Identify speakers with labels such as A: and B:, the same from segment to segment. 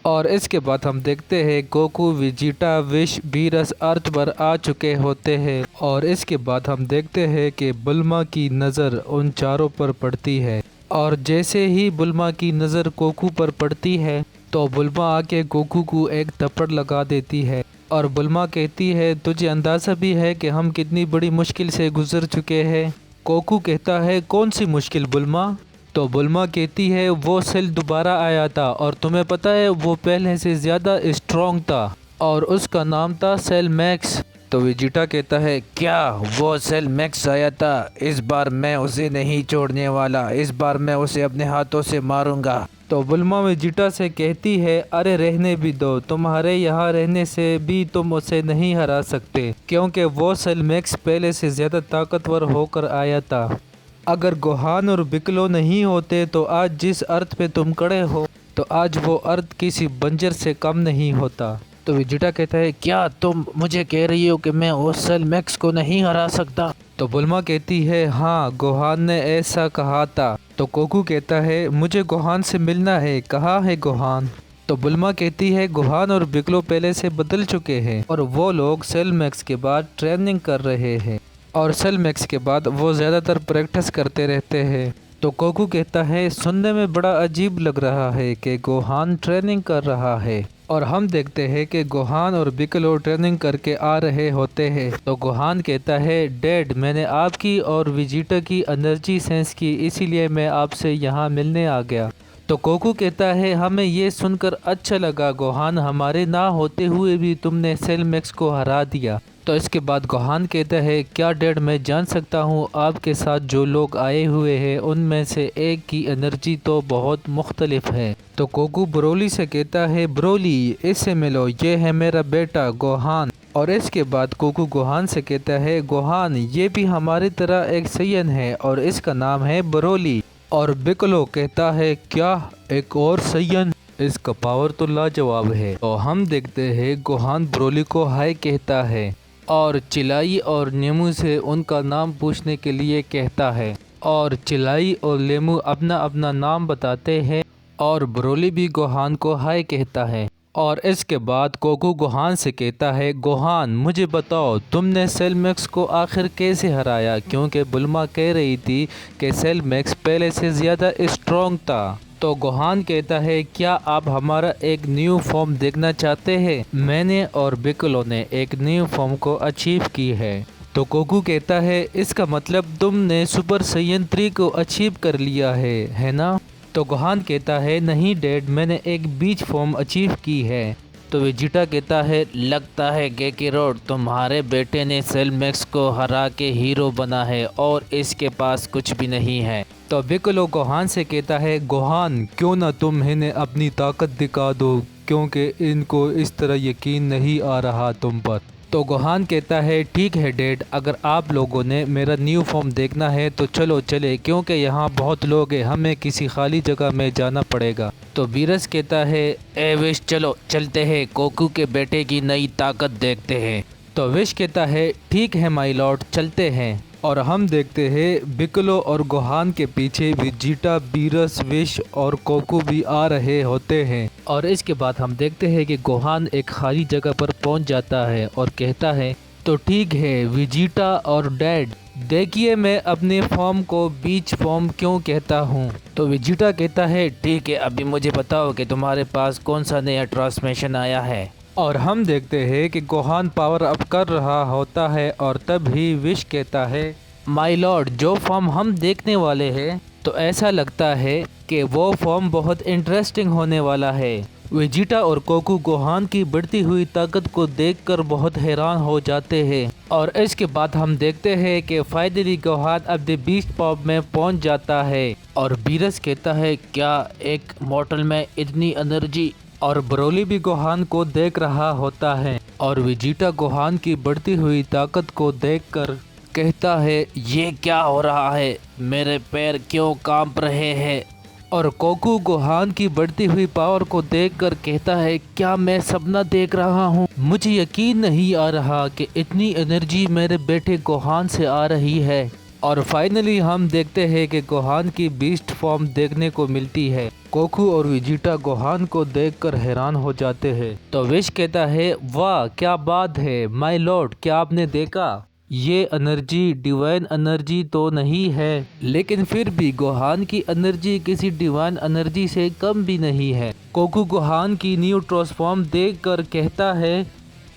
A: और इसके बाद हम देखते हैं गोकू, वेजिटा, विश, बीरस अर्थ पर आ चुके होते हैं। और इसके बाद हम देखते हैं कि बुल्मा की नज़र उन चारों पर पड़ती है। और जैसे ही बुल्मा की नज़र गोकू पर पड़ती है तो बुल्मा आके गोकू को एक थप्पड़ लगा देती है। और बुल्मा कहती है, तुझे अंदाज़ा भी है कि हम कितनी बड़ी मुश्किल से गुजर चुके हैं। गोकू कहता है, कौन सी मुश्किल बुल्मा? तो बुल्मा कहती है, वो सेल दोबारा आया था और तुम्हें पता है वो पहले से ज़्यादा स्ट्रॉन्ग था और उसका नाम था सेल मैक्स। तो वेजिटा कहता है, क्या वो सेल मैक्स आया था? इस बार मैं उसे नहीं छोड़ने वाला, इस बार मैं उसे अपने हाथों से मारूंगा। तो बुल्मा वेजिटा से कहती है, अरे रहने भी दो, तुम्हारे यहाँ रहने से भी तुम उसे नहीं हरा सकते क्योंकि वो सेल मैक्स पहले से ज़्यादा ताकतवर होकर आया था। अगर गोहान और बिकलो नहीं होते तो आज जिस अर्थ पे तुम खड़े हो तो आज वो अर्थ किसी बंजर से कम नहीं होता। तो वेजिटा कहता है, क्या तुम मुझे कह रही हो कि मैं उस सेल मैक्स को नहीं हरा सकता? तो बुल्मा कहती है, हाँ गोहान ने ऐसा कहा था। तो गोकू कहता है, मुझे गोहान से मिलना है, कहाँ है गोहान? तो बुल्मा कहती है, गोहान और बिकलो पहले से बदल चुके हैं और वो लोग सेल मैक्स के बाद ट्रेनिंग कर रहे हैं और सेल मैक्स के बाद वो ज़्यादातर प्रैक्टिस करते रहते हैं। तो गोकू कहता है, सुनने में बड़ा अजीब लग रहा है कि गोहान ट्रेनिंग कर रहा है। और हम देखते हैं कि गोहान और बिकलो ट्रेनिंग करके आ रहे होते हैं। तो गोहान कहता है, डैड मैंने आपकी और वेजिटा की एनर्जी सेंस की, इसीलिए मैं आपसे यहाँ मिलने आ गया। तो गोकू कहता है, हमें ये सुनकर अच्छा लगा गोहान, हमारे ना होते हुए भी तुमने सेल मैक्स को हरा दिया। तो इसके बाद गोहान कहता है, क्या डैड मैं जान सकता हूँ आपके साथ जो लोग आए हुए हैं उनमें से एक की एनर्जी तो बहुत मुख्तलिफ है। तो गोकू ब्रोली से कहता है, ब्रोली इससे मिलो, ये है मेरा बेटा गोहान। और इसके बाद गोकू गोहान से कहता है, गोहान ये भी हमारी तरह एक सैयन है और इसका नाम है ब्रोली। और बिकलो कहता है, क्या एक और सैयन? इसका पावर तो लाजवाब है। तो हम देखते हैं गोहान ब्रोली को हाय कहता है और चिलाई और नेमू से उनका नाम पूछने के लिए कहता है। और चिलाई और लेमू अपना अपना नाम बताते हैं और ब्रोली भी गोहान को हाय कहता है। और इसके बाद गोकू गोहान से कहता है, गोहान मुझे बताओ तुमने सेल मैक्स को आखिर कैसे हराया, क्योंकि बुल्मा कह रही थी कि सेल मैक्स पहले से ज़्यादा स्ट्रॉन्ग था। तो गोहान कहता है, क्या आप हमारा एक न्यू फॉर्म देखना चाहते हैं? मैंने और बिकलो ने एक न्यू फॉर्म को अचीव की है। तो गोकू कहता है, इसका मतलब तुमने सुपर सैयन 3 को अचीव कर लिया है ना? तो गोहान कहता है, नहीं डैड मैंने एक बीच फॉर्म अचीव की है। तो वेजिटा कहता है, लगता है गेकिरोड तुम्हारे बेटे ने सेल मैक्स को हरा के हीरो बना है और इसके पास कुछ भी नहीं है। तो बिकलो गोहान से कहता है, गोहान क्यों ना तुम इन्हें अपनी ताकत दिखा दो, क्योंकि इनको इस तरह यकीन नहीं आ रहा तुम पर। तो गोहान कहता है, ठीक है डैड, अगर आप लोगों ने मेरा न्यू फॉर्म देखना है तो चलो चले, क्योंकि यहाँ बहुत लोग हैं, हमें किसी खाली जगह में जाना पड़ेगा। तो बीरस कहता है, ए विश चलो चलते हैं, गोकू के बेटे की नई ताकत देखते हैं। तो विश कहता है, ठीक है माय लॉर्ड चलते हैं। और हम देखते हैं बिकलो और गोहान के पीछे वेजिटा, बीरस, विश और गोकू भी आ रहे होते हैं। और इसके बाद हम देखते हैं कि गोहान एक खाली जगह पर पहुंच जाता है और कहता है, तो ठीक है वेजिटा और डैड, देखिए मैं अपने फॉर्म को बीच फॉर्म क्यों कहता हूँ। तो वेजिटा कहता है, ठीक है अभी मुझे बताओ कि तुम्हारे पास कौन सा नया ट्रांसमिशन आया है। और हम देखते हैं कि गोहान पावर अप कर रहा होता है और तब ही विश कहता है, माय लॉर्ड जो फॉर्म हम देखने वाले हैं तो ऐसा लगता है कि वो फॉर्म बहुत इंटरेस्टिंग होने वाला है। वेजिटा और गोकू गोहान की बढ़ती हुई ताकत को देखकर बहुत हैरान हो जाते हैं। और इसके बाद हम देखते हैं कि फाइनली गोहान अपने बीस्ट फॉर्म में पहुंच जाता है। और बीरस कहता है, क्या एक मॉर्टल में इतनी एनर्जी? और ब्रोली भी गोहान को देख रहा होता है और वेजिटा गोहान की बढ़ती हुई ताकत को देखकर कहता है, ये क्या हो रहा है, मेरे पैर क्यों कांप रहे हैं? और गोकू गोहान की बढ़ती हुई पावर को देखकर कहता है, क्या मैं सपना देख रहा हूँ? मुझे यकीन नहीं आ रहा कि इतनी एनर्जी मेरे बेटे गोहान से आ रही है। और फाइनली हम देखते हैं कि गोहान की बीस्ट फॉर्म देखने को मिलती है। गोकू और वेजिटा गोहान को देखकर हैरान हो जाते हैं। तो विश कहता है, वाह क्या बात है माय लॉर्ड, क्या आपने देखा? ये एनर्जी डिवाइन एनर्जी तो नहीं है, लेकिन फिर भी गोहान की एनर्जी किसी डिवाइन एनर्जी से कम भी नहीं है। गोकू गोहान की न्यू ट्रांसफॉर्म देखकर कहता है,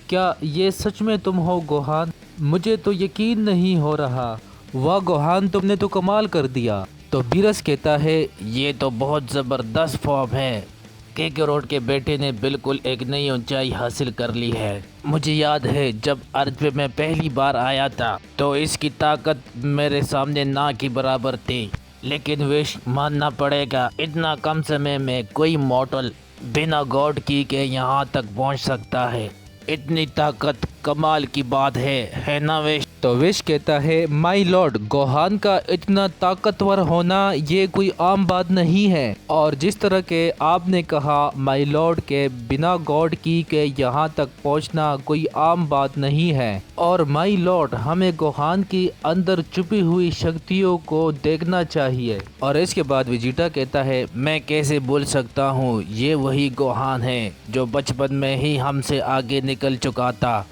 A: क्या ये सच में तुम हो गोहान? मुझे तो यकीन नहीं हो रहा। वाह गोहान, तुमने तो कमाल कर दिया। तो बीरस कहता है, ये तो बहुत ज़बरदस्त फॉर्म है। केकेरोड के बेटे ने बिल्कुल एक नई ऊंचाई हासिल कर ली है। मुझे याद है जब अर्थ पे मैं पहली बार आया था तो इसकी ताकत मेरे सामने ना की बराबर थी, लेकिन विश मानना पड़ेगा इतना कम समय में कोई मॉडल बिना गॉड की के यहाँ तक पहुँच सकता है। इतनी ताकत कमाल की बात है ना विश? तो विश कहता है, माय लॉर्ड, गोहान का इतना ताकतवर होना ये कोई आम बात नहीं है। और जिस तरह के आपने कहा माय लॉर्ड के बिना गॉड की के यहाँ तक पहुँचना कोई आम बात नहीं है। और माय लॉर्ड, हमें गोहान की अंदर छुपी हुई शक्तियों को देखना चाहिए। और इसके बाद वेजिटा कहता है, मैं कैसे भूल सकता हूँ, ये वही गोहान है जो बचपन में ही हमसे आगे निकल चुका था।